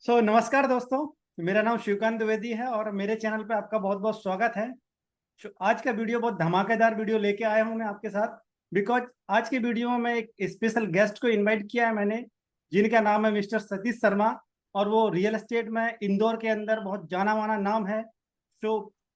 नमस्कार दोस्तों। मेरा नाम शिवकांत द्विवेदी है और मेरे चैनल पे आपका बहुत बहुत स्वागत है। आज का वीडियो बहुत धमाकेदार वीडियो लेके आया हूं मैं आपके साथ। बिकॉज आज के वीडियो में मैं एक स्पेशल गेस्ट को इनवाइट किया है मैंने, जिनका नाम है मिस्टर सतीश शर्मा। और वो रियल एस्टेट में इंदौर के अंदर बहुत जाना माना नाम है। सो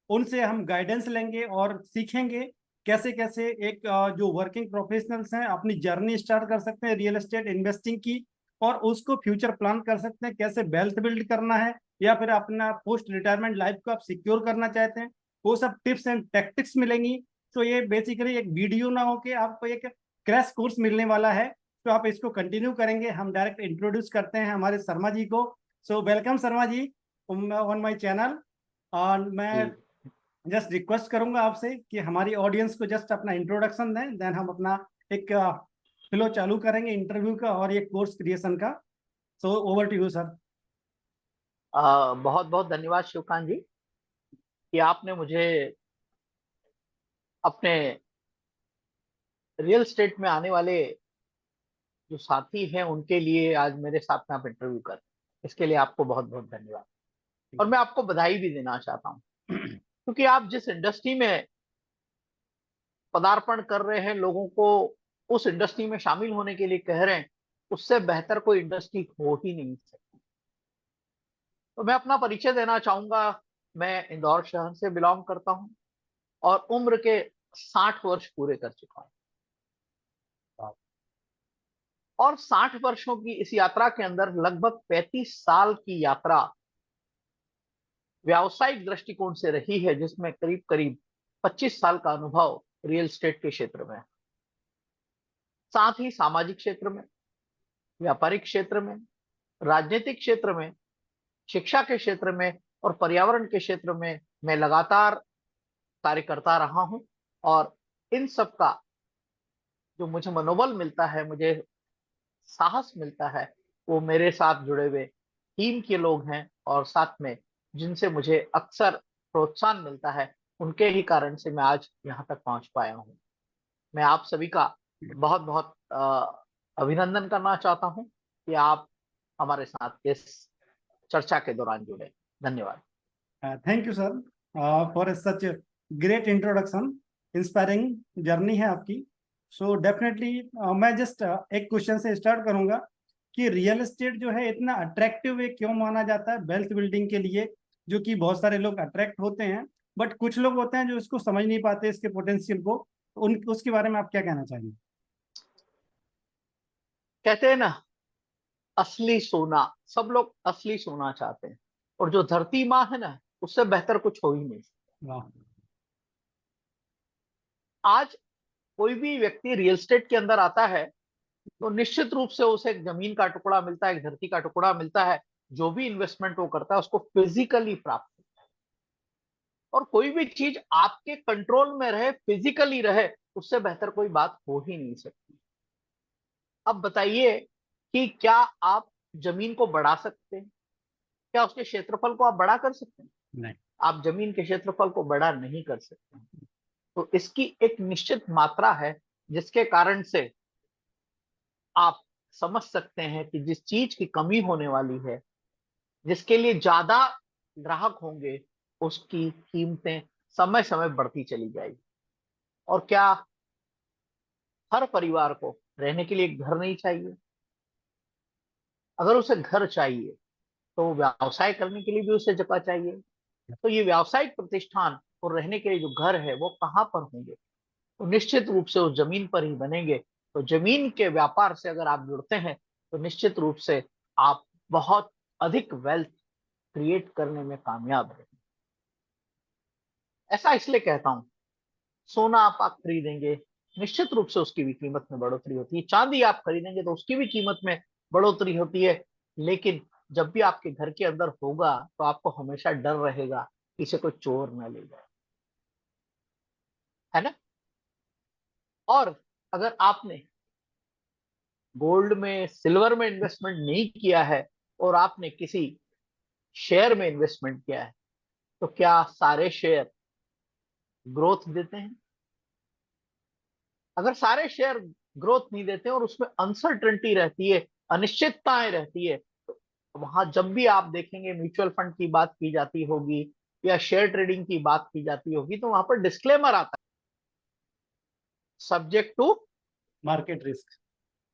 उनसे हम गाइडेंस लेंगे और सीखेंगे कैसे कैसे एक जो वर्किंग प्रोफेशनल्स हैं अपनी जर्नी स्टार्ट कर सकते हैं रियल एस्टेट इन्वेस्टिंग की, और उसको फ्यूचर प्लान कर सकते हैं कैसे वेल्थ बिल्ड करना है, या फिर अपना पोस्ट रिटायरमेंट लाइफ को आप सिक्योर करना चाहते हैं। वो सब टिप्स एंड टैक्टिक्स मिलेंगी। तो ये बेसिकली एक वीडियो ना होके आपको एक क्रैश कोर्स मिलने वाला है। तो आप इसको कंटिन्यू करेंगे। हम डायरेक्ट इंट्रोड्यूस करते हैं हमारे शर्मा जी को। So welcome Sharma ji on my channel. और मैं जी। जस्ट रिक्वेस्ट करूंगा आपसे कि हमारी ऑडियंस को जस्ट अपना इंट्रोडक्शन दें, देन हम अपना एक फ्लो चालू करेंगे इंटरव्यू का और ये कोर्स क्रिएशन का। So over to you sir. बहुत बहुत धन्यवाद शिवकांत जी कि आपने मुझे अपने रियल स्टेट में आने वाले जो साथी हैं उनके लिए आज मेरे साथ में आप इंटरव्यू कर, इसके लिए आपको बहुत बहुत धन्यवाद। और मैं आपको बधाई भी देना चाहता हूं क्योंकि आप जिस इंडस्ट्री में पदार्पण कर रहे हैं, लोगों को उस इंडस्ट्री में शामिल होने के लिए कह रहे हैं, उससे बेहतर कोई इंडस्ट्री हो ही नहीं सकती। तो मैं अपना परिचय देना चाहूंगा। मैं इंदौर शहर से बिलोंग करता हूं और उम्र के 60 वर्ष पूरे कर चुका हूं। और 60 वर्षों की इस यात्रा के अंदर लगभग 35 साल की यात्रा व्यावसायिक दृष्टिकोण से रही है, जिसमें करीब करीब 25 साल का अनुभव रियल एस्टेट के क्षेत्र में, साथ ही सामाजिक क्षेत्र में, व्यापारिक क्षेत्र में, राजनीतिक क्षेत्र में, शिक्षा के क्षेत्र में और पर्यावरण के क्षेत्र में मैं लगातार कार्य करता रहा हूं। और इन सब का जो मुझे मनोबल मिलता है, मुझे साहस मिलता है, वो मेरे साथ जुड़े हुए टीम के लोग हैं और साथ में जिनसे मुझे अक्सर प्रोत्साहन मिलता है, उनके ही कारण से मैं आज यहाँ तक पहुंच पाया हूँ। मैं आप सभी का बहुत बहुत अभिनंदन करना चाहता हूँ कि आप हमारे साथ इस चर्चा के दौरान जुड़े। धन्यवाद। Thank you sir for such great introduction. Inspiring journey है आपकी। सो डेफिनेटली मैं जस्ट एक क्वेश्चन से स्टार्ट करूंगा कि रियल एस्टेट जो है इतना अट्रैक्टिव है क्यों माना जाता है वेल्थ बिल्डिंग के लिए, जो कि बहुत सारे लोग अट्रैक्ट होते हैं, बट कुछ लोग होते हैं जो इसको समझ नहीं पाते इसके पोटेंशियल को। उन उसके बारे में आप क्या कहना चाहेंगे? कहते हैं ना, असली सोना, सब लोग असली सोना चाहते हैं, और जो धरती माँ है ना, उससे बेहतर कुछ हो ही नहीं सकता। वाह। आज कोई भी व्यक्ति रियल एस्टेट के अंदर आता है तो निश्चित रूप से उसे एक जमीन का टुकड़ा मिलता है, एक धरती का टुकड़ा मिलता है। जो भी इन्वेस्टमेंट वो करता है उसको फिजिकली प्राप्त होता है। और कोई भी चीज आपके कंट्रोल में रहे, फिजिकली रहे, उससे बेहतर कोई बात हो ही नहीं सकती। अब बताइए कि क्या आप जमीन को बढ़ा सकते हैं? क्या उसके क्षेत्रफल को आप बड़ा कर सकते हैं? नहीं। आप जमीन के क्षेत्रफल को बड़ा नहीं कर सकते। तो इसकी एक निश्चित मात्रा है, जिसके कारण से आप समझ सकते हैं कि जिस चीज की कमी होने वाली है, जिसके लिए ज्यादा ग्राहक होंगे, उसकी कीमतें समय समय बढ़ती चली जाएगी। और क्या हर परिवार को रहने के लिए एक घर नहीं चाहिए? अगर उसे घर चाहिए तो व्यवसाय करने के लिए भी उसे जगह चाहिए। तो ये व्यावसायिक प्रतिष्ठान और रहने के लिए जो घर है वो कहाँ पर होंगे? तो निश्चित रूप से उस जमीन पर ही बनेंगे। तो जमीन के व्यापार से अगर आप जुड़ते हैं तो निश्चित रूप से आप बहुत अधिक वेल्थ क्रिएट करने में कामयाब हैं। ऐसा इसलिए कहता हूं, सोना आप खरीदेंगे, निश्चित रूप से उसकी भी कीमत में बढ़ोतरी होती है। चांदी आप खरीदेंगे तो उसकी भी कीमत में बढ़ोतरी होती है। लेकिन जब भी आपके घर के अंदर होगा तो आपको हमेशा डर रहेगा कि इसे कोई चोर न ले जाए, है ना? और अगर आपने गोल्ड में, सिल्वर में इन्वेस्टमेंट नहीं किया है और आपने किसी शेयर में इन्वेस्टमेंट किया है, तो क्या सारे शेयर ग्रोथ देते हैं? अगर सारे शेयर ग्रोथ नहीं देते और उसमें अनसर्टेनिटी रहती है, अनिश्चितताएं रहती है, तो वहां जब भी आप देखेंगे म्यूचुअल फंड की बात की जाती होगी या शेयर ट्रेडिंग की बात की जाती होगी, तो वहां पर डिस्क्लेमर आता है, subject to market risk.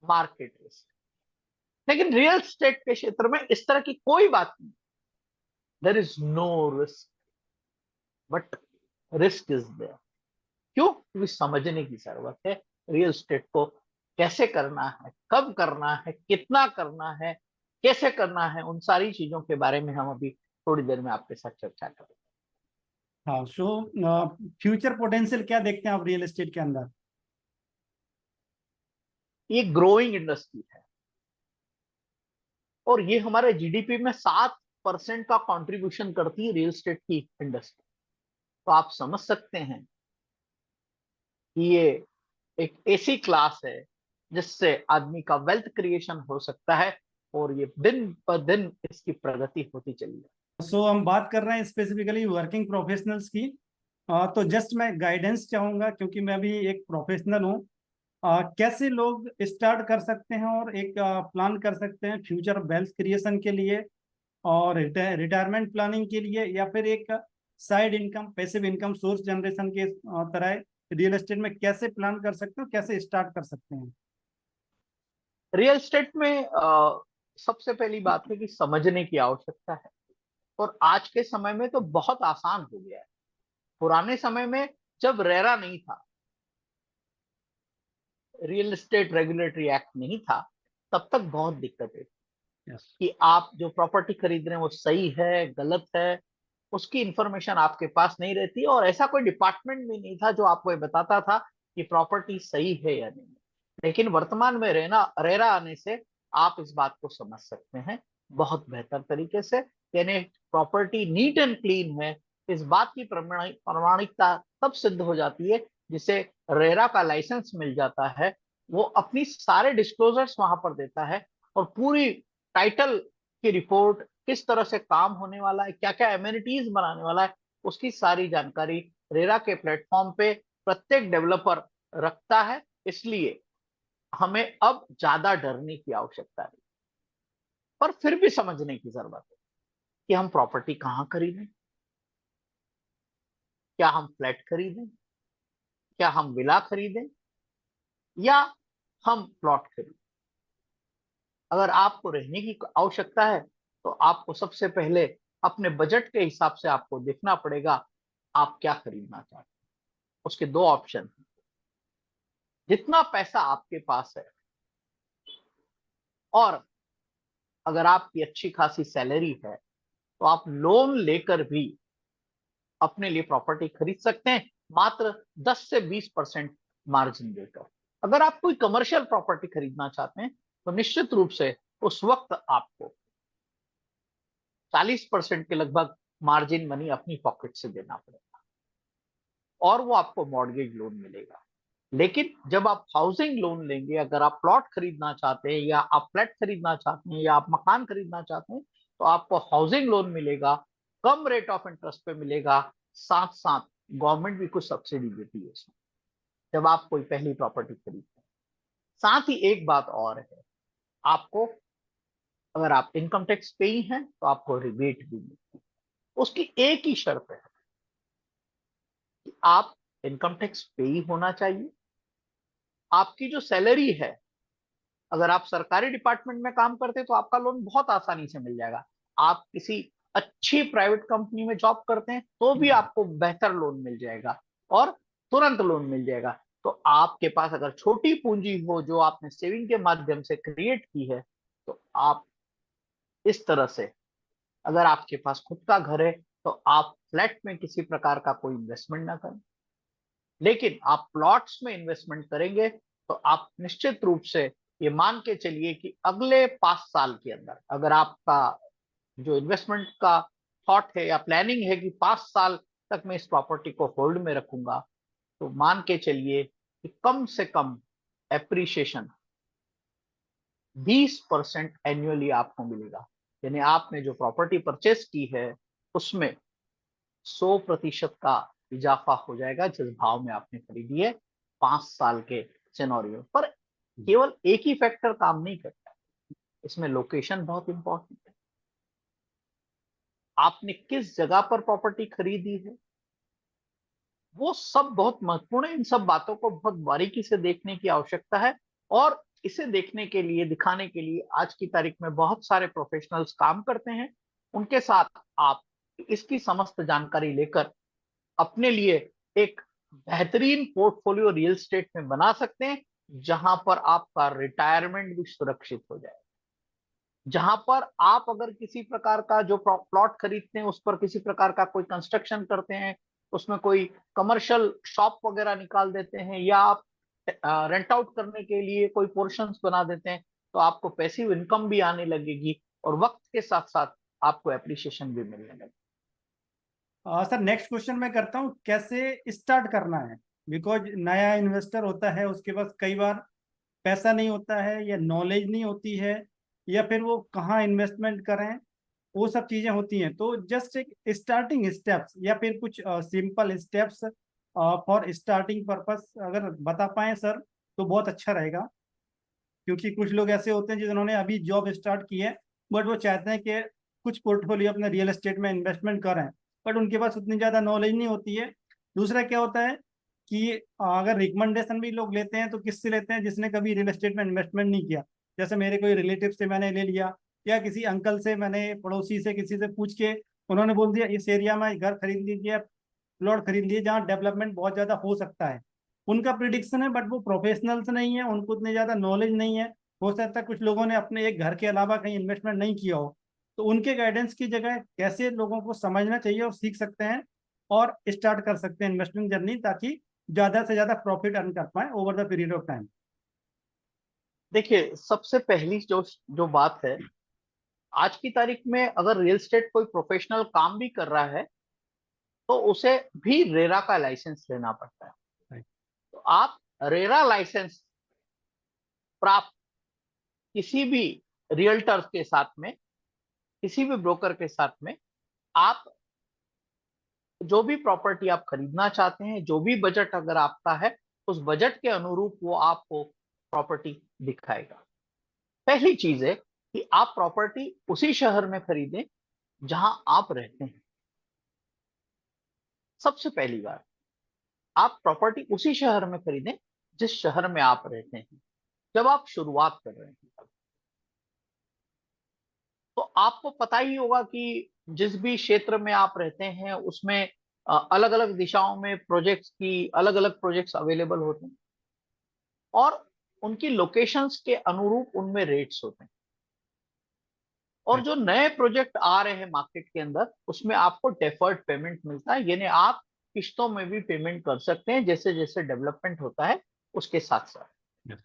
Market risk. लेकिन रियल एस्टेट के क्षेत्र में इस तरह की कोई बात नहीं, there is no risk, but risk is there. क्यों? क्योंकि समझने की जरूरत है रियल एस्टेट को कैसे करना है, कब करना है, कितना करना है, कैसे करना है। उन सारी चीजों के बारे में हम अभी थोड़ी देर में आपके साथ चर्चा करेंगे। हाँ, सो फ्यूचर पोटेंशियल क्या देखते हैं आप रियल एस्टेट के अंदर? ये ग्रोइंग इंडस्ट्री है और ये हमारे जीडीपी में 7% का कंट्रीब्यूशन करती है रियल एस्टेट की इंडस्ट्री। तो आप समझ सकते हैं कि ये एक ऐसी क्लास है जिससे आदमी का वेल्थ क्रिएशन हो सकता है और ये दिन पर दिन इसकी प्रगति होती चली है। सो हम बात कर रहे हैं स्पेसिफिकली वर्किंग प्रोफेशनल्स की। तो जस्ट मैं गाइडेंस चाहूंगा, क्योंकि मैं भी एक प्रोफेशनल हूँ। कैसे लोग स्टार्ट कर सकते हैं और एक प्लान कर सकते हैं फ्यूचर वेल्थ क्रिएशन के लिए और रिटायरमेंट प्लानिंग के लिए, या फिर एक side income, passive income source generation के तरह रियल एस्टेट में कैसे प्लान कर सकते हो, कैसे स्टार्ट कर सकते हैं? रियल एस्टेट में सबसे पहली बात है कि समझने की आवश्यकता है। और आज के समय में तो बहुत आसान हो गया है। पुराने समय में जब रेरा नहीं था, रियल एस्टेट रेगुलेटरी एक्ट नहीं था, तब तक बहुत दिक्कतें थी यस। कि आप जो प्रॉपर्टी खरीद रहे हैं वो सही है गलत है, उसकी इंफॉर्मेशन आपके पास नहीं रहती। और ऐसा कोई डिपार्टमेंट भी नहीं था जो आपको ये बताता था कि प्रॉपर्टी सही है या नहीं। लेकिन वर्तमान में रेना रेरा आने से आप इस बात को समझ सकते हैं बहुत बेहतर तरीके से। यानी प्रॉपर्टी नीट एंड क्लीन है, इस बात की प्रमाणिकता तब सिद्ध हो जाती है जिसे रेरा का लाइसेंस मिल जाता है। वो अपनी सारे डिस्क्लोजर्स वहां पर देता है और पूरी टाइटल की रिपोर्ट, किस तरह से काम होने वाला है, क्या क्या एमेनिटीज बनाने वाला है, उसकी सारी जानकारी रेरा के प्लेटफॉर्म पे प्रत्येक डेवलपर रखता है। इसलिए हमें अब ज्यादा डरने की आवश्यकता नहीं, पर फिर भी समझने की जरूरत है कि हम प्रॉपर्टी कहाँ खरीदें। क्या हम फ्लैट खरीदें, क्या हम विला खरीदें, या हम प्लॉट खरीदें। अगर आपको रहने की आवश्यकता है तो आपको सबसे पहले अपने बजट के हिसाब से आपको देखना पड़ेगा आप क्या खरीदना चाहते हैं। उसके दो ऑप्शन हैं। जितना पैसा आपके पास है और अगर आपकी अच्छी खासी सैलरी है तो आप लोन लेकर भी अपने लिए प्रॉपर्टी खरीद सकते हैं, मात्र 10 से 20% मार्जिन देकर। अगर आप कोई कमर्शियल प्रॉपर्टी खरीदना चाहते हैं तो निश्चित रूप से उस वक्त आपको 40% के लगभग मार्जिन मनी अपनी पॉकेट से देना पड़ेगा और वो आपको मॉर्गेज लोन मिलेगा। लेकिन जब आप हाउसिंग लोन लेंगे, अगर आप प्लॉट खरीदना चाहते हैं या आप फ्लैट खरीदना चाहते हैं या आप मकान खरीदना चाहते हैं, तो आपको हाउसिंग लोन मिलेगा, कम रेट ऑफ इंटरेस्ट पे मिलेगा। साथ साथ गवर्नमेंट भी कुछ सब्सिडी देती है इसमें जब आप कोई पहली प्रॉपर्टी खरीदते हैं। साथ ही एक बात और है, आपको अगर आप इनकम टैक्स पेई हैं तो आपको रिबेट भी मिलती है। उसकी एक ही शर्त है कि आप इनकम टैक्स पेई होना चाहिए। आपकी जो सैलरी है, अगर आप सरकारी डिपार्टमेंट में काम करते हैं तो आपका लोन बहुत आसानी से मिल जाएगा। आप किसी अच्छी प्राइवेट कंपनी में जॉब करते हैं तो भी आपको बेहतर लोन मिल जाएगा और तुरंत लोन मिल जाएगा। तो आपके पास अगर छोटी पूंजी हो जो आपने सेविंग के माध्यम से क्रिएट की है, तो आप इस तरह से, अगर आपके पास खुद का घर है तो आप फ्लैट में किसी प्रकार का कोई इन्वेस्टमेंट ना करें। लेकिन आप प्लॉट्स में इन्वेस्टमेंट करेंगे तो आप निश्चित रूप से ये मान के चलिए कि अगले 5 साल के अंदर, अगर आपका जो इन्वेस्टमेंट का थॉट है या प्लानिंग है कि 5 साल तक मैं इस प्रॉपर्टी को होल्ड में रखूंगा, तो मान के चलिए कि कम से कम एप्रिसिएशन 20% एनुअली आपको मिलेगा। यानी आपने जो प्रॉपर्टी परचेस की है उसमें 100% का इजाफा हो जाएगा जिस भाव में आपने खरीदी है 5 साल के सिनेरियो पर। केवल एक ही फैक्टर काम नहीं करता, इसमें लोकेशन बहुत इंपॉर्टेंट है। आपने किस जगह पर प्रॉपर्टी खरीदी है, वो सब बहुत महत्वपूर्ण है। इन सब बातों को बहुत बारीकी से देखने की आवश्यकता है, और इसे देखने के लिए, दिखाने के लिए आज की तारीख में बहुत सारे प्रोफेशनल्स काम करते हैं। उनके साथ आप इसकी समस्त जानकारी लेकर अपने लिए एक बेहतरीन पोर्टफोलियो रियल एस्टेट में बना सकते हैं, जहां पर आपका रिटायरमेंट भी सुरक्षित हो जाए, जहां पर आप अगर किसी प्रकार का जो प्लॉट खरीदते हैं उस पर किसी प्रकार का कोई कंस्ट्रक्शन करते हैं, उसमें कोई कमर्शियल शॉप वगैरह निकाल देते हैं, या आप रेंट आउट करने के लिए कोई पोर्शंस बना देते हैं, तो आपको पैसिव इनकम भी आने लगेगी, और वक्त के साथ साथ आपको एप्रिसिएशन भी मिलने लगेगी। सर नेक्स्ट क्वेश्चन मैं करता हूँ, कैसे स्टार्ट करना है? बिकॉज नया इन्वेस्टर होता है, उसके पास कई बार पैसा नहीं होता है, या नॉलेज नहीं होती है, या फिर वो कहाँ इन्वेस्टमेंट करें, वो सब चीजें होती हैं। तो जस्ट एक स्टार्टिंग स्टेप्स या फिर कुछ simple steps for starting purpose अगर बता पाएं सर, तो बहुत अच्छा रहेगा। क्योंकि कुछ लोग ऐसे होते हैं जिन्होंने अभी जॉब स्टार्ट की है, बट वो चाहते हैं कि कुछ पोर्टफोलियो अपने रियल एस्टेट में इन्वेस्टमेंट करें, बट उनके पास उतनी ज़्यादा नॉलेज नहीं होती है। दूसरा क्या होता है कि अगर रिकमेंडेशन भी लोग लेते हैं तो किससे लेते हैं? जिसने कभी रियल एस्टेट में इन्वेस्टमेंट नहीं किया। जैसे मेरे कोई रिलेटिव से मैंने ले लिया, या किसी अंकल से, मैंने पड़ोसी से, किसी से पूछ के उन्होंने बोल दिया इस एरिया में घर खरीद लीजिए, प्लॉट खरीद लिए जहाँ डेवलपमेंट बहुत ज़्यादा हो सकता है। उनका प्रिडिक्शन है, बट वो प्रोफेशनल्स नहीं है, उनको उतनी ज़्यादा नॉलेज नहीं है। हो सकता है कुछ लोगों ने अपने एक घर के अलावा कहीं इन्वेस्टमेंट नहीं किया हो। तो उनके गाइडेंस की जगह कैसे लोगों को समझना चाहिए और सीख सकते हैं और स्टार्ट कर सकते हैं इन्वेस्टमेंट जर्नी, ताकि ज़्यादा से ज़्यादा प्रॉफिट अर्न कर पाए over the period of time. देखिए, सबसे पहली जो जो बात है, आज की तारीख में अगर रियल एस्टेट कोई प्रोफेशनल काम भी कर रहा है, तो उसे भी रेरा का लाइसेंस लेना पड़ता है। तो आप रेरा लाइसेंस प्राप्त किसी भी रियल्टर के साथ में, किसी भी ब्रोकर के साथ में, आप जो भी प्रॉपर्टी आप खरीदना चाहते हैं, जो भी बजट अगर आपका है, उस बजट के अनुरूप वो आपको प्रॉपर्टी दिखाएगा। पहली चीज है कि आप प्रॉपर्टी उसी शहर में खरीदें जहां आप रहते हैं। सबसे पहली बात, आप प्रॉपर्टी उसी शहर में खरीदें जिस शहर में आप रहते हैं, जब आप शुरुआत कर रहे हैं। तो आपको पता ही होगा कि जिस भी क्षेत्र में आप रहते हैं उसमें अलग अलग दिशाओं में प्रोजेक्ट्स की अलग अलग प्रोजेक्ट्स अवेलेबल होते हैं, और उनकी लोकेशंस के अनुरूप उनमें रेट्स होते हैं। और जो नए प्रोजेक्ट आ रहे हैं मार्केट के अंदर, उसमें आपको डेफर्ड पेमेंट मिलता है, यानी आप किस्तों में भी पेमेंट कर सकते हैं जैसे जैसे डेवलपमेंट होता है उसके साथ साथ।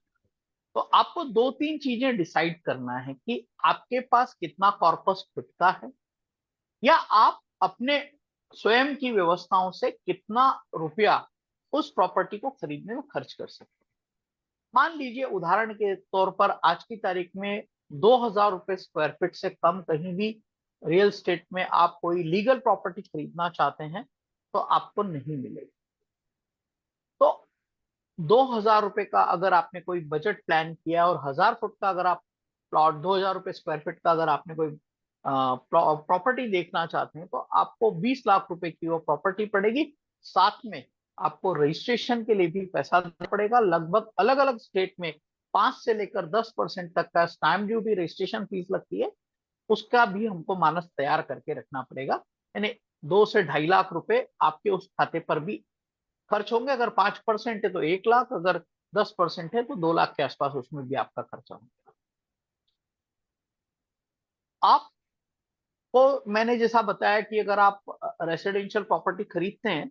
तो आपको दो तीन चीजें डिसाइड करना है कि आपके पास कितना कॉर्पस खुद का है, या आप अपने स्वयं की व्यवस्थाओं से कितना रुपया उस प्रॉपर्टी को खरीदने में खर्च कर सकते हैं। मान लीजिए उदाहरण के तौर पर आज की तारीख में 2,000 रुपए स्क्वायर फीट से कम कहीं भी रियल स्टेट में आप कोई लीगल प्रॉपर्टी खरीदना चाहते हैं तो आपको नहीं मिलेगी। तो 2,000 रुपए का अगर आपने कोई बजट प्लान किया, और 1,000 फुट का अगर आप प्लॉट, 2,000 रुपए स्क्वायर फीट का अगर आपने कोई प्रॉपर्टी देखना चाहते हैं, तो आपको 20 लाख रुपए की वो प्रॉपर्टी पड़ेगी। साथ में आपको रजिस्ट्रेशन के लिए भी पैसा देना पड़ेगा। लगभग अलग अलग स्टेट में 5 से लेकर 10% तक का स्टैंप ड्यूटी रजिस्ट्रेशन फीस लगती है, उसका भी हमको मानस तैयार करके रखना पड़ेगा। यानी 2 से 2.5 लाख रुपए आपके उस खाते पर भी खर्च होंगे। अगर 5% है तो 1 लाख, अगर 10% है तो 2 लाख के आसपास उसमें भी आपका खर्चा होगा। आपको मैंने जैसा बताया कि अगर आप रेसिडेंशियल प्रॉपर्टी खरीदते हैं,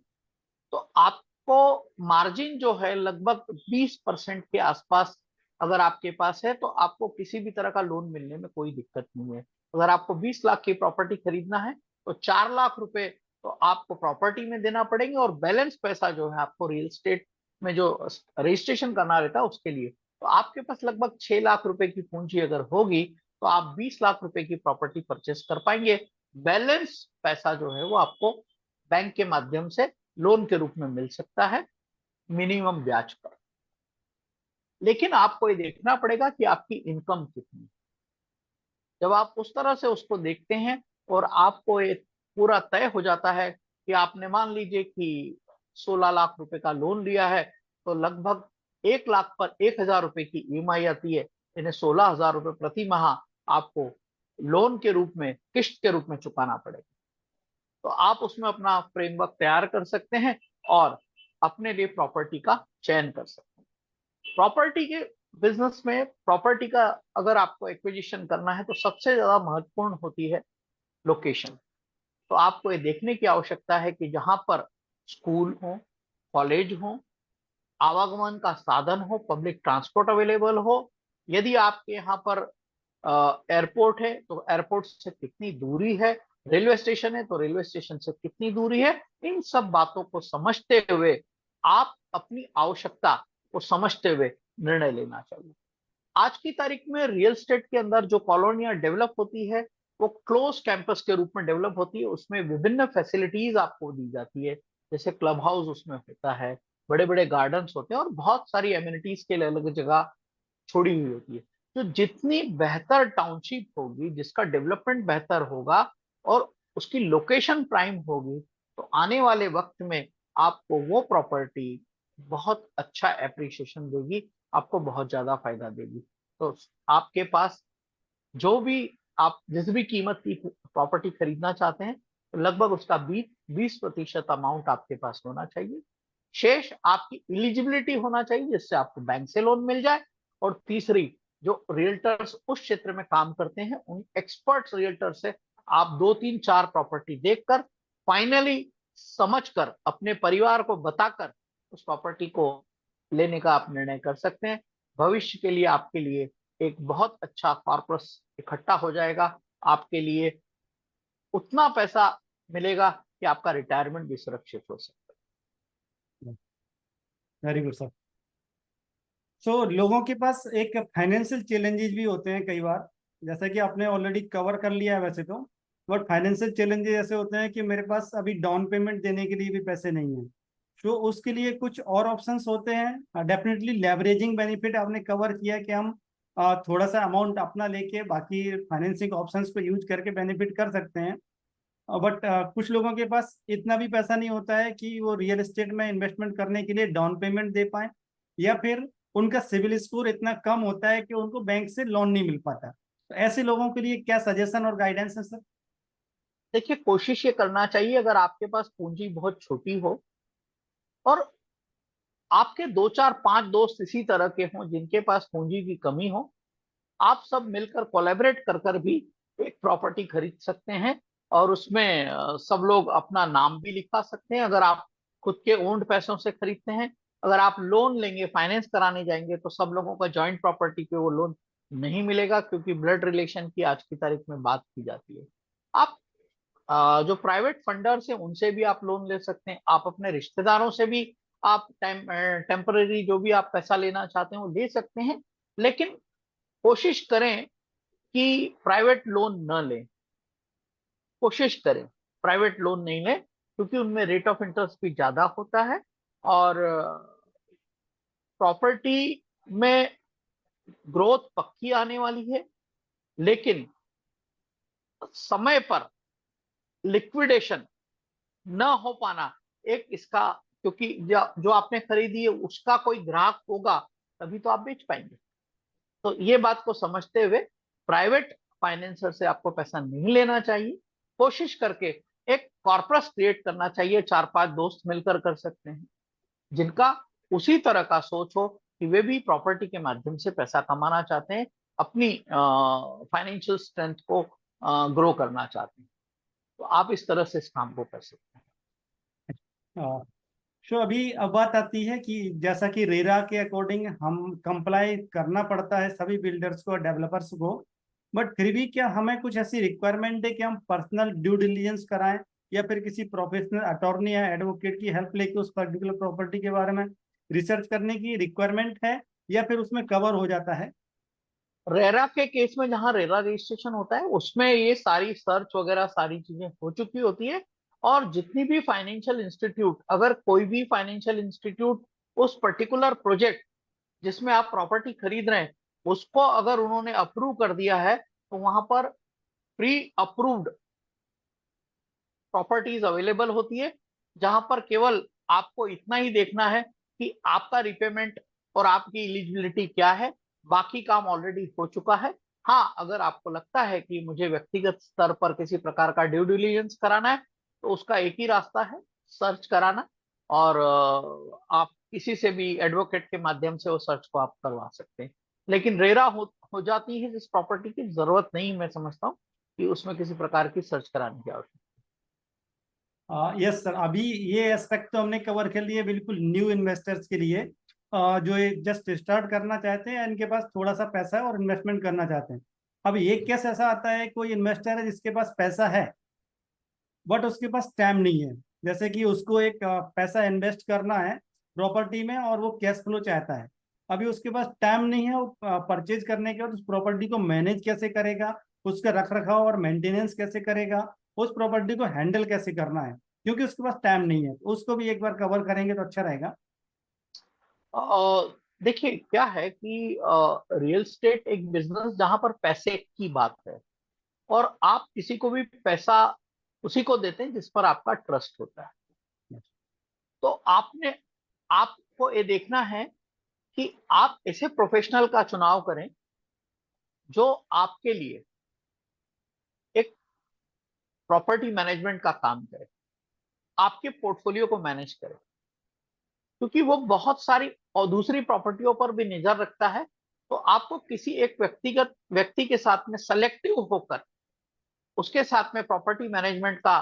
तो आपको मार्जिन जो है लगभग 20% के आसपास अगर आपके पास है, तो आपको किसी भी तरह का लोन मिलने में कोई दिक्कत नहीं है। अगर आपको 20 लाख की प्रॉपर्टी खरीदना है तो 4 लाख रुपए तो आपको प्रॉपर्टी में देना पड़ेंगे, और बैलेंस पैसा जो है आपको रियल एस्टेट में जो रजिस्ट्रेशन करना रहता है उसके लिए। तो आपके पास लगभग 6 लाख रुपए की पूंजी अगर होगी, तो आप 20 लाख रुपए की प्रॉपर्टी परचेस कर पाएंगे। बैलेंस पैसा जो है वो आपको बैंक के माध्यम से लोन के रूप में मिल सकता है, मिनिमम ब्याज पर। लेकिन आपको ये देखना पड़ेगा कि आपकी इनकम कितनी है। जब आप उस तरह से उसको देखते हैं और आपको एक पूरा तय हो जाता है कि आपने मान लीजिए कि 16 लाख रुपए का लोन लिया है, तो लगभग 1 लाख पर 1,000 रुपए की ईएमआई आती है। इन्हें 16,000 रुपए प्रति माह आपको लोन के रूप में, किस्त के रूप में चुकाना पड़ेगा। तो आप उसमें अपना फ्रेमवर्क तैयार कर सकते हैं और अपने लिए प्रॉपर्टी का चयन कर सकते हैं। प्रॉपर्टी के बिजनेस में प्रॉपर्टी का अगर आपको एक्विजिशन करना है तो सबसे ज्यादा महत्वपूर्ण होती है लोकेशन। तो आपको ये देखने की आवश्यकता है कि जहां पर स्कूल हो, कॉलेज हो, आवागमन का साधन हो, पब्लिक ट्रांसपोर्ट अवेलेबल हो। यदि आपके यहाँ पर एयरपोर्ट है तो एयरपोर्ट से कितनी दूरी है, रेलवे स्टेशन है तो रेलवे स्टेशन से कितनी दूरी है, इन सब बातों को समझते हुए आप अपनी आवश्यकता को समझते हुए निर्णय लेना चाहिए। आज की तारीख में रियल एस्टेट के अंदर जो कॉलोनियां डेवलप होती है वो क्लोज कैंपस के रूप में डेवलप होती है। उसमें विभिन्न फैसिलिटीज आपको दी जाती है, जैसे क्लब हाउस उसमें होता है, बड़े बड़े गार्डन्स होते हैं और बहुत सारी एमिनिटीज के लिए अलग जगह छोड़ी हुई होती है। तो जितनी बेहतर टाउनशिप होगी, जिसका डेवलपमेंट बेहतर होगा और उसकी लोकेशन प्राइम होगी, तो आने वाले वक्त में आपको वो प्रॉपर्टी बहुत अच्छा एप्रिसिएशन देगी, आपको बहुत ज्यादा फायदा देगी। तो आपके पास जो भी आप जिस भी कीमत की प्रॉपर्टी खरीदना चाहते हैं, तो लगभग उसका 20% अमाउंट आपके पास होना चाहिए। शेष आपकी एलिजिबिलिटी होना चाहिए जिससे आपको बैंक से लोन मिल जाए। और तीसरी, जो रियल्टर्स उस क्षेत्र में काम करते हैं उन एक्सपर्ट्स रियल्टर से आप 2 3 4 प्रॉपर्टी देखकर फाइनली समझकर अपने परिवार को बताकर उस प्रॉपर्टी को लेने का आप निर्णय कर सकते हैं। भविष्य के लिए आपके लिए एक बहुत अच्छा कॉर्पस इकट्ठा हो जाएगा। आपके लिए उतना पैसा मिलेगा कि आपका रिटायरमेंट भी सुरक्षित हो सकता वेरी गुड सर। सो लोगों के पास एक फाइनेंशियल चैलेंजेस भी होते हैं कई बार, जैसा कि आपने ऑलरेडी कवर कर लिया है वैसे तो। बट फाइनेंशियल चैलेंजेस ऐसे होते हैं कि मेरे पास अभी डाउन पेमेंट देने के लिए भी पैसे नहीं है। तो उसके लिए कुछ और ऑप्शंस होते हैं। डेफिनेटली लेवरेजिंग बेनिफिट आपने कवर किया कि हम थोड़ा सा अमाउंट अपना लेके बाकी फाइनेंसिंग ऑप्शंस को यूज करके बेनिफिट कर सकते हैं। बट कुछ लोगों के पास इतना भी पैसा नहीं होता है कि वो रियल एस्टेट में इन्वेस्टमेंट करने के लिए डाउन पेमेंट दे पाए, या फिर उनका सिविल स्कोर इतना कम होता है कि उनको बैंक से लोन नहीं मिल पाता। तो ऐसे लोगों के लिए क्या सजेशन और गाइडेंस है सर? देखिए, कोशिश ये करना चाहिए, अगर आपके पास पूंजी बहुत छोटी हो और आपके 2 4 5 दोस्त इसी तरह के हों जिनके पास पूंजी की कमी हो, आप सब मिलकर कोलैबोरेट कर कर भी एक प्रॉपर्टी खरीद सकते हैं। और उसमें सब लोग अपना नाम भी लिखा सकते हैं अगर आप खुद के ओन्ड पैसों से खरीदते हैं। अगर आप लोन लेंगे, फाइनेंस कराने जाएंगे, तो सब लोगों का जॉइंट प्रॉपर्टी पे वो लोन नहीं मिलेगा, क्योंकि ब्लड रिलेशन की आज की तारीख में बात की जाती है। आप जो प्राइवेट फंडर्स हैं उनसे भी आप लोन ले सकते हैं, आप अपने रिश्तेदारों से भी आप टेम्पररी जो भी आप पैसा लेना चाहते हैं वो ले सकते हैं। लेकिन कोशिश करें कि प्राइवेट लोन न लें। कोशिश करें प्राइवेट लोन नहीं लें, क्योंकि उनमें रेट ऑफ इंटरेस्ट भी ज्यादा होता है। और प्रॉपर्टी में ग्रोथ पक्की आने वाली है, लेकिन समय पर लिक्विडेशन न हो पाना एक इसका, क्योंकि जो आपने खरीदी है उसका कोई ग्राहक होगा तभी तो आप बेच पाएंगे। तो ये बात को समझते हुए प्राइवेट फाइनेंसर से आपको पैसा नहीं लेना चाहिए। कोशिश करके एक कॉर्पस क्रिएट करना चाहिए, 4 5 दोस्त मिलकर कर सकते हैं जिनका उसी तरह का सोच हो कि वे भी प्रॉपर्टी के माध्यम से पैसा कमाना चाहते हैं, अपनी फाइनेंशियल स्ट्रेंथ को ग्रो करना चाहते हैं। तो आप इस तरह से इस काम को कर सकते सो अभी अब बात आती है कि जैसा कि रेरा के अकॉर्डिंग हम कंप्लाई करना पड़ता है सभी बिल्डर्स को, डेवलपर्स को। बट फिर भी क्या हमें कुछ ऐसी रिक्वायरमेंट है कि हम पर्सनल ड्यू डिलीजेंस कराएं, या फिर किसी प्रोफेशनल अटॉर्नी या एडवोकेट की हेल्प लेके उस पर्टिकुलर प्रॉपर्टी के बारे में रिसर्च करने की रिक्वायरमेंट है, या फिर उसमें कवर हो जाता है? हैं। रेरा के केस में जहां रेरा रजिस्ट्रेशन होता है उसमें ये सारी सर्च वगैरह सारी चीजें हो चुकी होती है। और जितनी भी फाइनेंशियल इंस्टीट्यूट, अगर कोई भी फाइनेंशियल इंस्टीट्यूट उस पर्टिकुलर प्रोजेक्ट जिसमें आप प्रॉपर्टी खरीद रहे हैं उसको अगर उन्होंने अप्रूव कर दिया है, तो वहां पर प्री अप्रूव्ड प्रॉपर्टीज अवेलेबल होती है जहां पर केवल आपको इतना ही देखना है कि आपका रिपेमेंट और आपकी एलिजिबिलिटी क्या है, बाकी काम ऑलरेडी हो चुका है। हाँ, अगर आपको लगता है कि मुझे व्यक्तिगत स्तर पर किसी प्रकार का ड्यू डिलिजेंस कराना है तो उसका एक ही रास्ता है, सर्च कराना। और आप किसी से भी एडवोकेट के माध्यम से वो सर्च को आप करवा सकते हैं। लेकिन रेरा हो जाती है जिस प्रॉपर्टी की जरूरत नहीं, मैं समझता हूँ कि उसमें किसी प्रकार की सर्च कराने की आवश्यकता। यस सर, अभी ये एस्पेक्ट तो हमने कवर कर लिए बिल्कुल न्यू इन्वेस्टर्स के लिए, जो ये जस्ट स्टार्ट करना चाहते हैं, इनके पास थोड़ा सा पैसा है और इन्वेस्टमेंट करना चाहते हैं। अभी एक केस ऐसा आता है, कोई इन्वेस्टर है जिसके पास पैसा है बट उसके पास टाइम नहीं है। जैसे कि उसको एक पैसा इन्वेस्ट करना है प्रॉपर्टी में और वो कैश फ्लो चाहता है। अभी उसके पास टाइम नहीं है, वो परचेज करने के बाद उस प्रॉपर्टी को मैनेज कैसे करेगा, उसका रख रखाव और मेंटेनेंस कैसे करेगा, उस प्रॉपर्टी को हैंडल कैसे करना है, क्योंकि उसके पास टाइम नहीं है। तो उसको भी एक बार कवर करेंगे तो अच्छा रहेगा। देखिए क्या है कि रियल स्टेट एक बिजनेस जहां पर पैसे की बात है, और आप किसी को भी पैसा उसी को देते हैं जिस पर आपका ट्रस्ट होता है। तो आपको ये देखना है कि आप ऐसे प्रोफेशनल का चुनाव करें जो आपके लिए एक प्रॉपर्टी मैनेजमेंट का काम करे, आपके पोर्टफोलियो को मैनेज करे, क्योंकि वो बहुत सारी और दूसरी प्रॉपर्टियों पर भी नजर रखता है। तो आपको किसी एक व्यक्तिगत व्यक्ति के साथ में सेलेक्टिव होकर उसके साथ में प्रॉपर्टी मैनेजमेंट का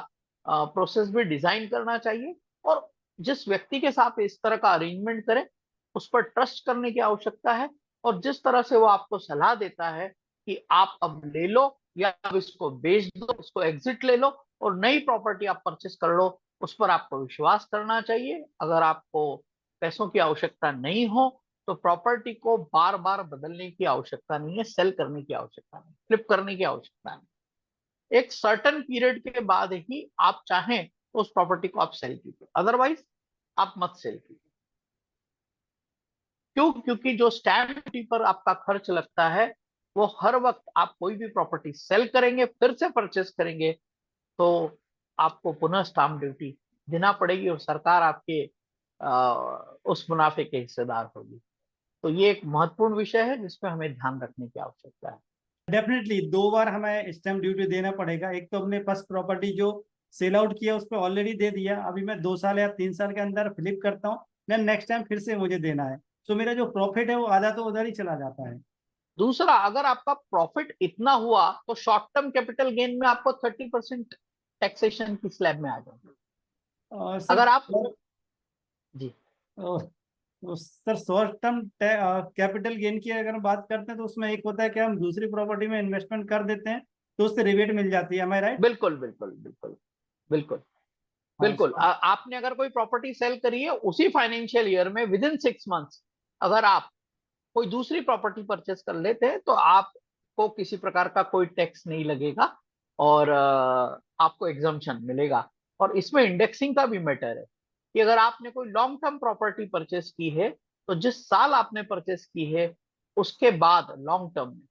प्रोसेस भी डिजाइन करना चाहिए। और जिस व्यक्ति के साथ इस तरह का अरेंजमेंट करें उस पर ट्रस्ट करने की आवश्यकता है। और जिस तरह से वो आपको सलाह देता है कि आप अब ले लो या अब इसको बेच दो, इसको एग्जिट ले लो और नई प्रॉपर्टी आप परचेस कर लो, उस पर आपको विश्वास करना चाहिए। अगर आपको पैसों की आवश्यकता नहीं हो तो प्रॉपर्टी को बार बार बदलने की आवश्यकता नहीं है, सेल करने की आवश्यकता नहीं, फ्लिप करने की आवश्यकता नहीं। एक सर्टन पीरियड के बाद ही आप चाहें तो उस प्रॉपर्टी को आप सेल कीजिए, अदरवाइज आप मत सेल कीजिए। क्यों? क्योंकि जो स्टैंप ड्यूटी पर आपका खर्च लगता है वो हर वक्त आप कोई भी प्रॉपर्टी सेल करेंगे फिर से परचेस करेंगे तो आपको पुनः स्टाम्प ड्यूटी देना पड़ेगी और सरकार आपके उस मुनाफे के हिस्सेदार होगी। तो ये एक महत्वपूर्ण विषय है जिसमें हमें ध्यान रखने की आवश्यकता है। डेफिनेटली दो बार हमें स्टैम्प ड्यूटी देना पड़ेगा। एक तो हमने फर्स्ट प्रॉपर्टी जो सेल आउट किया उस पर ऑलरेडी दे दिया, अभी मैं 2 साल या 3 साल के अंदर फ्लिप करता हूँ, देन नेक्स्ट टाइम फिर से मुझे देना है। तो मेरा जो प्रॉफिट है वो आधा तो उधर ही चला जाता है। दूसरा, अगर आपका प्रॉफिट इतना हुआ तो शॉर्ट टर्म कैपिटल गेन में आपको 30% टैक्सेशन की स्लैब में आ जाएगी। सर, अगर आप जी sir short term capital gain की अगर हम बात करते हैं तो उसमें एक होता है कि हम दूसरी प्रॉपर्टी में इन्वेस्टमेंट कर देते हैं तो उससे रिबेट मिल जाती है, एम आई राइट? बिल्कुल बिल्कुल बिल्कुल बिल्कुल हाँ बिल्कुल। आपने अगर कोई प्रॉपर्टी सेल करी है उसी फाइनेंशियल ईयर में विद इन 6 मंथ्स, अगर आप कोई दूसरी प्रॉपर्टी परचेस कर लेते हैं तो आपको किसी प्रकार का कोई टैक्स नहीं लगेगा और आपको एग्जम्पशन मिलेगा। और इसमें इंडेक्सिंग का भी मैटर है कि अगर आपने कोई लॉन्ग टर्म प्रॉपर्टी परचेस की है तो जिस साल आपने परचेस की है उसके बाद लॉन्ग टर्म में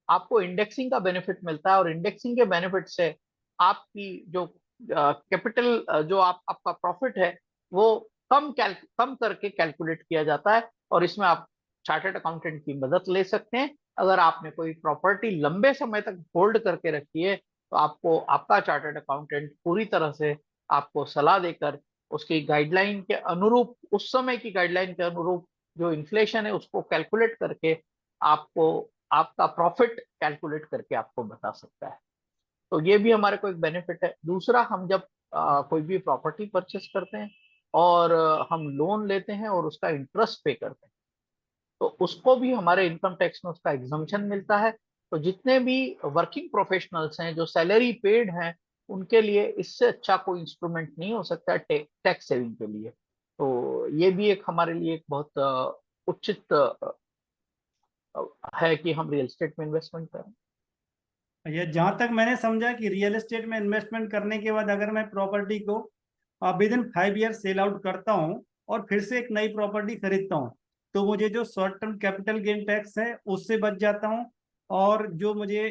आपको इंडेक्सिंग का बेनिफिट मिलता है। और इंडेक्सिंग के बेनिफिट से आपकी जो कैपिटल जो आपका प्रॉफिट है वो कम करके कैलकुलेट किया जाता है। और इसमें आप चार्टर्ड अकाउंटेंट की मदद ले सकते हैं। अगर आपने कोई प्रॉपर्टी लंबे समय तक होल्ड करके रखी है तो आपको आपका चार्टर्ड अकाउंटेंट पूरी तरह से आपको सलाह देकर उसकी गाइडलाइन के अनुरूप, उस समय की गाइडलाइन के अनुरूप जो इन्फ्लेशन है उसको कैलकुलेट करके आपको आपका प्रॉफिट कैलकुलेट करके आपको बता सकता है। तो ये भी हमारे को एक बेनिफिट है। दूसरा, हम जब कोई भी प्रॉपर्टी परचेस करते हैं और हम लोन लेते हैं और उसका इंटरेस्ट पे करते हैं तो उसको भी हमारे इनकम टैक्स में उसका एग्जम्पशन मिलता है। तो जितने भी वर्किंग प्रोफेशनल्स हैं जो सैलरी पेड हैं उनके लिए इससे अच्छा कोई इंस्ट्रूमेंट नहीं हो सकता टैक्स सेविंग के लिए। तो ये भी एक हमारे लिए एक बहुत उचित है कि हम रियल एस्टेट में इन्वेस्टमेंट करें। ये जहां तक मैंने समझा कि रियल एस्टेट में इन्वेस्टमेंट करने के बाद अगर मैं प्रॉपर्टी को with in 5 year sell out करता हूँ और फिर से एक नई प्रॉपर्टी खरीदता हूँ तो मुझे जो short term capital gain tax है उससे बच जाता हूँ, और जो मुझे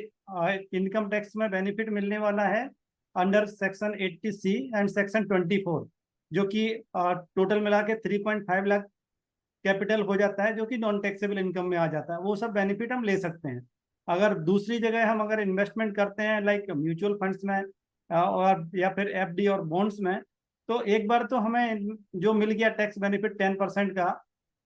इनकम टैक्स में बेनिफिट मिलने वाला है under section 80C and section 24, जो कि टोटल मिला के 3.5 लाख कैपिटल हो जाता है, जो कि नॉन टैक्सेबल इनकम में आ जाता है। वो सब बेनिफिट हम ले सकते हैं। अगर दूसरी जगह हम अगर इन्वेस्टमेंट करते हैं लाइक म्यूचुअल फंड्स में और या फिर FD और बॉन्ड्स में, तो एक बार तो हमें जो मिल गया टैक्स बेनिफिट 10% का,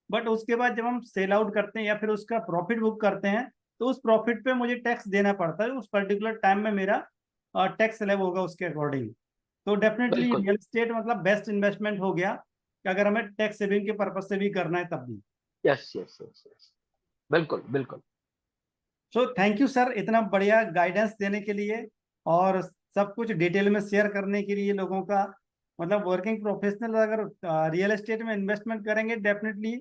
बट उसके बाद जब हम सेल आउट करते हैं या फिर उसका प्रॉफिट बुक करते हैं, तो उस प्रॉफिट पे मुझे टैक्स देना पड़ता है। उस पर्टिकुलर टाइम में मेरा टैक्स स्लैब होगा उसके अकॉर्डिंग। तो डेफिनेटली बिल्कुल। रियल एस्टेट मतलब बेस्ट इन्वेस्टमेंट हो गया कि अगर हमें टैक्स सेविंग के पर्पज से भी करना है तब भी। यस यस यस यस, बिल्कुल बिल्कुल। सो थैंक यू सर, इतना बढ़िया गाइडेंस देने के लिए और सब कुछ डिटेल में शेयर करने के लिए लोगों का। मतलब वर्किंग प्रोफेशनल अगर रियल एस्टेट में इन्वेस्टमेंट करेंगे, डेफिनेटली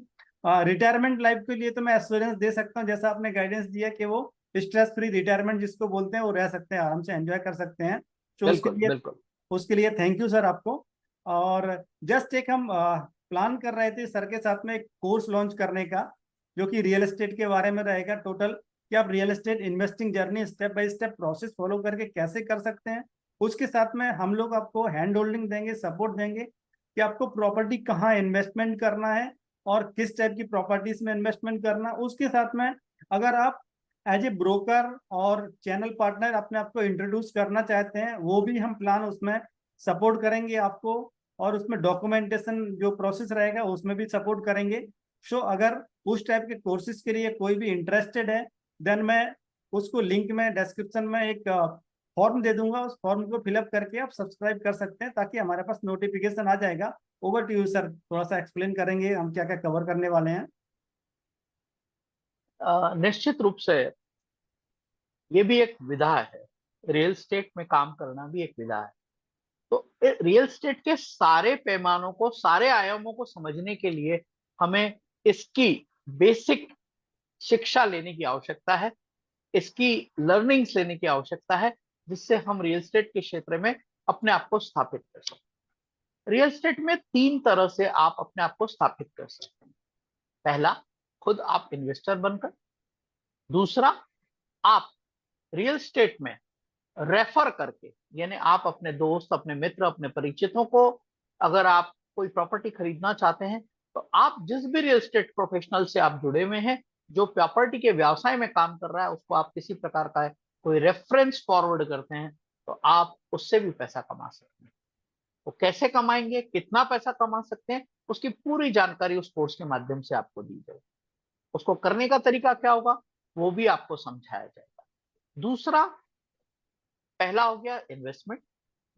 रिटायरमेंट लाइफ के लिए तो मैं एश्योरेंस दे सकता हूँ, जैसा आपने गाइडेंस दिया कि वो स्ट्रेस फ्री रिटायरमेंट जिसको बोलते हैं वो रह सकते हैं, आराम से एंजॉय कर सकते हैं। तो बिल्कुल बिल्कुल। उसके लिए थैंक यू सर आपको। और जस्ट एक हम प्लान कर रहे थे सर के साथ में एक कोर्स लॉन्च करने का, जो कि रियल एस्टेट के बारे में रहेगा टोटल, कि आप real estate investing journey step by step process follow करके कैसे कर सकते हैं। उसके साथ में हम लोग आपको हैंड होल्डिंग देंगे, सपोर्ट देंगे कि आपको प्रॉपर्टी कहाँ इन्वेस्टमेंट करना है और किस टाइप की प्रॉपर्टीज में इन्वेस्टमेंट करना। उसके साथ में अगर आप एज ए ब्रोकर और चैनल पार्टनर अपने आप को इंट्रोड्यूस करना चाहते हैं, वो भी हम प्लान उसमें सपोर्ट करेंगे आपको। और उसमें डॉक्यूमेंटेशन जो प्रोसेस रहेगा उसमें भी सपोर्ट करेंगे। सो अगर उस टाइप के कोर्सेज के लिए कोई भी इंटरेस्टेड है, देन मैं उसको लिंक में डिस्क्रिप्शन में एक फॉर्म दे दूंगा। उस फॉर्म को फिलअप करके आप सब्सक्राइब कर सकते हैं, ताकि हमारे पास नोटिफिकेशन आ जाएगा। ओवर टू यू सर, थोड़ा सा एक्सप्लेन करेंगे हम क्या क्या कवर करने वाले हैं। निश्चित रूप से ये भी एक विधा है, रियल स्टेट में काम करना भी एक विधा है। तो रियल स्टेट के सारे पैमानों को, सारे आयामों को समझने के लिए हमें इसकी बेसिक शिक्षा लेने की आवश्यकता है, इसकी लर्निंग्स लेने की आवश्यकता है, जिससे हम रियल एस्टेट के क्षेत्र में अपने आप को स्थापित कर सकते हैं। रियल एस्टेट में 3 तरह से आप अपने आप को स्थापित कर सकते हैं। पहला, खुद आप इन्वेस्टर बनकर। दूसरा, आप रियल एस्टेट में रेफर करके, यानी आप अपने दोस्त, अपने मित्र, अपने परिचितों को, अगर आप कोई प्रॉपर्टी खरीदना चाहते हैं, तो आप जिस भी रियल एस्टेट प्रोफेशनल से आप जुड़े हुए हैं, जो प्रॉपर्टी के व्यवसाय में काम कर रहा है, उसको आप किसी प्रकार का कोई रेफरेंस फॉरवर्ड करते हैं, तो आप उससे भी पैसा कमा सकते हैं। वो कैसे कमाएंगे, कितना पैसा कमा सकते हैं, उसकी पूरी जानकारी उस कोर्स के माध्यम से आपको दी जाएगी। उसको करने का तरीका क्या होगा, वो भी आपको समझाया जाएगा। दूसरा, पहला हो गया इन्वेस्टमेंट,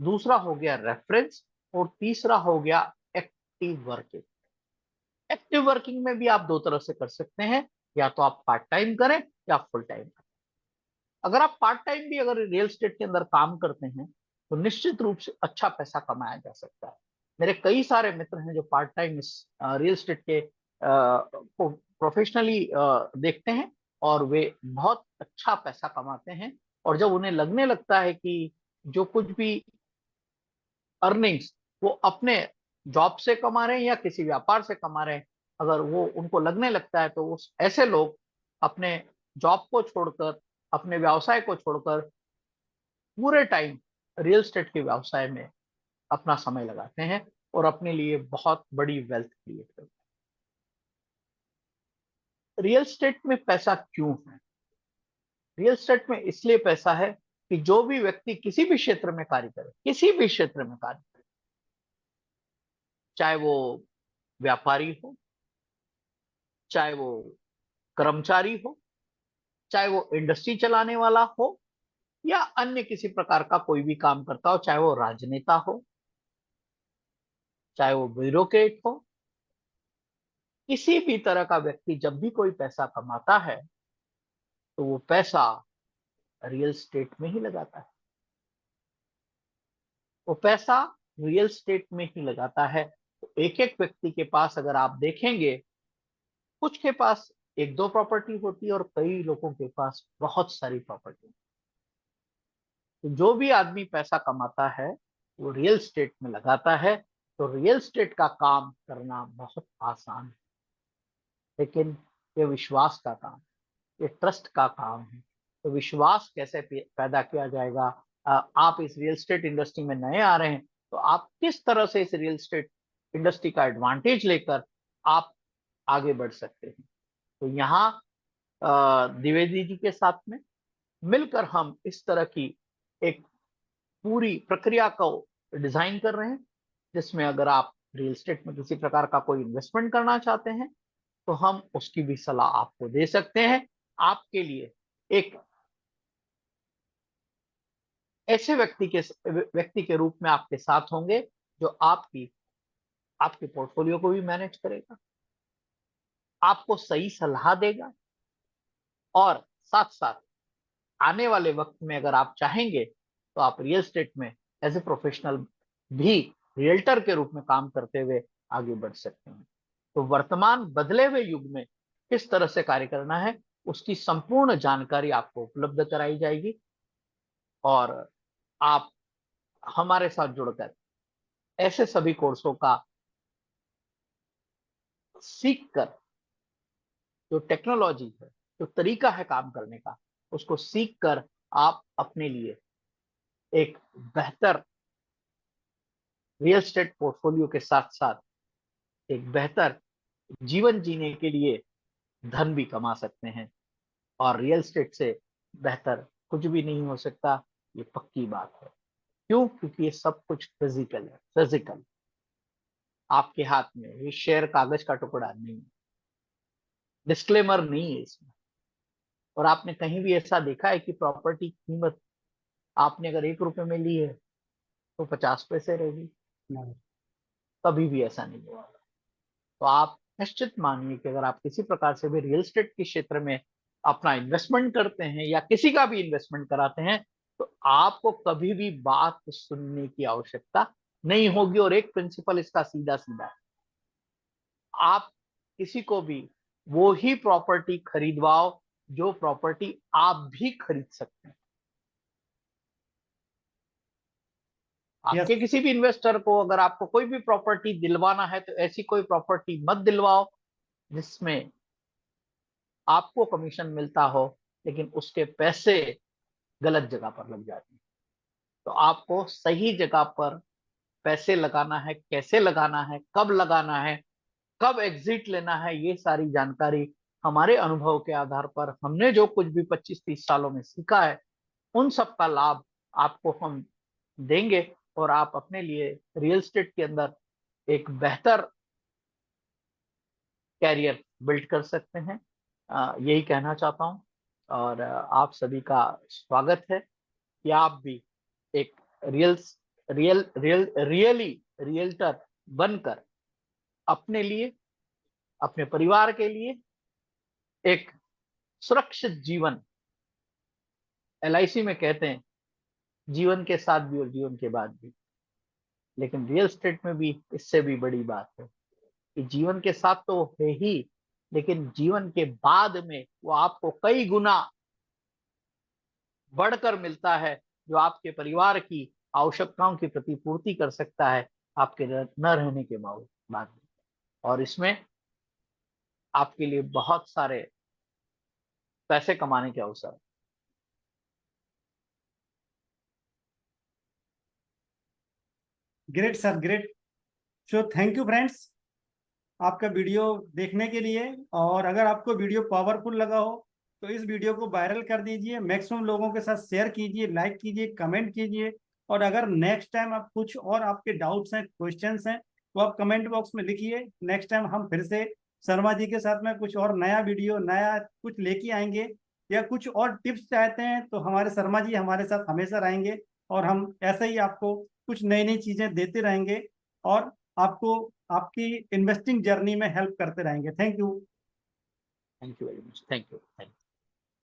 दूसरा हो गया रेफरेंस, और तीसरा हो गया एक्टिव वर्किंग। एक्टिव वर्किंग में भी आप 2 तरह से कर सकते हैं, या तो आप पार्ट टाइम करें या फुल टाइम करें। अगर आप पार्ट टाइम भी अगर रियल एस्टेट के अंदर काम करते हैं, तो निश्चित रूप से अच्छा पैसा कमाया जा सकता है। मेरे कई सारे मित्र हैं जो पार्ट टाइम इस रियल एस्टेट के को प्रोफेशनली देखते हैं, और वे बहुत अच्छा पैसा कमाते हैं। और जब उन्हें लगने लगता है कि जो कुछ भी अर्निंग्स वो अपने जॉब से कमा रहे हैं या किसी व्यापार से कमा रहे हैं, अगर वो उनको लगने लगता है, तो उस ऐसे लोग अपने जॉब को छोड़कर, अपने व्यवसाय को छोड़कर पूरे टाइम रियल एस्टेट के व्यवसाय में अपना समय लगाते हैं और अपने लिए बहुत बड़ी वेल्थ क्रिएट करते हैं। रियल एस्टेट में पैसा क्यों है? रियल एस्टेट में इसलिए पैसा है कि जो भी व्यक्ति किसी भी क्षेत्र में कार्य करे, किसी भी क्षेत्र में कार्य करे, चाहे वो व्यापारी हो, चाहे वो कर्मचारी हो, चाहे वो इंडस्ट्री चलाने वाला हो, या अन्य किसी प्रकार का कोई भी काम करता हो, चाहे वो राजनेता हो, चाहे वो ब्यूरोक्रेट हो, किसी भी तरह का व्यक्ति जब भी कोई पैसा कमाता है, तो वो पैसा रियल एस्टेट में ही लगाता है। वो पैसा रियल एस्टेट में ही लगाता है। तो एक एक व्यक्ति के पास अगर आप देखेंगे, कुछ के पास 1-2 प्रॉपर्टी होती है और कई लोगों के पास बहुत सारी प्रॉपर्टी। तो जो भी आदमी पैसा कमाता है, वो रियल एस्टेट में लगाता है। तो रियल एस्टेट का काम करना बहुत आसान है, लेकिन ये विश्वास का काम, ये ट्रस्ट का काम है। तो विश्वास कैसे पैदा किया जाएगा, आप इस रियल एस्टेट इंडस्ट्री में नए आ रहे हैं, तो आप किस तरह से इस रियल एस्टेट इंडस्ट्री का एडवांटेज लेकर आप आगे बढ़ सकते हैं। तो यहाँ द्विवेदी जी के साथ में मिलकर हम इस तरह की एक पूरी प्रक्रिया को डिजाइन कर रहे हैं, जिसमें अगर आप रियल एस्टेट में किसी प्रकार का कोई इन्वेस्टमेंट करना चाहते हैं तो हम उसकी भी सलाह आपको दे सकते हैं। आपके लिए एक ऐसे व्यक्ति के रूप में आपके साथ होंगे जो आपके पोर्टफोलियो को भी मैनेज करेगा, आपको सही सलाह देगा, और साथ साथ आने वाले वक्त में अगर आप चाहेंगे तो आप रियल एस्टेट में एज ए प्रोफेशनल भी रियल्टर के रूप में काम करते हुए आगे बढ़ सकते हैं। तो वर्तमान बदले हुए युग में किस तरह से कार्य करना है, उसकी संपूर्ण जानकारी आपको उपलब्ध कराई जाएगी, और आप हमारे साथ जुड़कर ऐसे सभी कोर्सों का सीख कर, जो टेक्नोलॉजी है, जो तरीका है काम करने का, उसको सीख कर आप अपने लिए एक बेहतर रियल एस्टेट पोर्टफोलियो के साथ साथ एक बेहतर जीवन जीने के लिए धन भी कमा सकते हैं। और रियल एस्टेट से बेहतर कुछ भी नहीं हो सकता, ये पक्की बात है। क्यों? क्योंकि ये सब कुछ फिजिकल है, फिजिकल आपके हाथ में, ये शेयर कागज का टुकड़ा नहीं, डिस्क्लेमर नहीं है इसमें। और आपने कहीं भी ऐसा देखा है कि प्रॉपर्टी की कीमत आपने अगर 1 रुपए में ली है तो 50 पैसे रहेगी? नहीं। कभी भी ऐसा नहीं हुआ। तो आप निश्चित मानिए कि अगर आप किसी प्रकार से भी रियल एस्टेट के क्षेत्र में अपना इन्वेस्टमेंट करते हैं या किसी का भी इन्वेस्टमेंट कराते हैं, तो आपको कभी भी बात सुनने की आवश्यकता नहीं होगी। और एक प्रिंसिपल इसका सीधा सीधा है, आप किसी को भी वो ही प्रॉपर्टी खरीदवाओ जो प्रॉपर्टी आप भी खरीद सकते हैं। यस। आपके किसी भी इन्वेस्टर को अगर आपको कोई भी प्रॉपर्टी दिलवाना है तो ऐसी कोई प्रॉपर्टी मत दिलवाओ जिसमें आपको कमीशन मिलता हो लेकिन उसके पैसे गलत जगह पर लग जाते हैं। तो आपको सही जगह पर पैसे लगाना है, कैसे लगाना है, कब लगाना है, कब एग्जिट लेना है, ये सारी जानकारी हमारे अनुभव के आधार पर हमने जो कुछ भी 25-30 सालों में सीखा है, उन सब का लाभ आपको हम देंगे, और आप अपने लिए रियल एस्टेट के अंदर एक बेहतर कैरियर बिल्ड कर सकते हैं। यही कहना चाहता हूँ। और आप सभी का स्वागत है कि आप भी एक real real real really realtor बनकर अपने लिए, अपने परिवार के लिए एक सुरक्षित जीवन, LIC में कहते हैं जीवन के साथ भी और जीवन के बाद भी, लेकिन रियल एस्टेट में भी इससे भी बड़ी बात है कि जीवन के साथ तो है ही, लेकिन जीवन के बाद में वो आपको कई गुना बढ़कर मिलता है, जो आपके परिवार की आवश्यकताओं की प्रतिपूर्ति कर सकता है आपके न रहने के बाद में। और इसमें आपके लिए बहुत सारे पैसे कमाने के अवसर हैं। Great sir, great. So thank you friends आपका वीडियो देखने के लिए। और अगर आपको वीडियो पावरफुल लगा हो तो इस वीडियो को वायरल कर दीजिए, मैक्सिमम लोगों के साथ शेयर कीजिए, लाइक कीजिए, कमेंट कीजिए। और अगर नेक्स्ट टाइम आप कुछ और आपके डाउट्स हैं, क्वेश्चंस हैं, तो आप कमेंट बॉक्स में लिखिए। नेक्स्ट टाइम हम फिर से शर्मा जी के साथ में कुछ और नया वीडियो, नया कुछ लेके आएंगे। या कुछ और टिप्स चाहते हैं तो हमारे शर्मा जी हमारे साथ हमेशा रहेंगे, और हम ऐसे ही आपको कुछ नई नई चीजें देते रहेंगे और आपको आपकी इन्वेस्टिंग जर्नी में हेल्प करते रहेंगे। Thank you. Thank you very much. Thank you.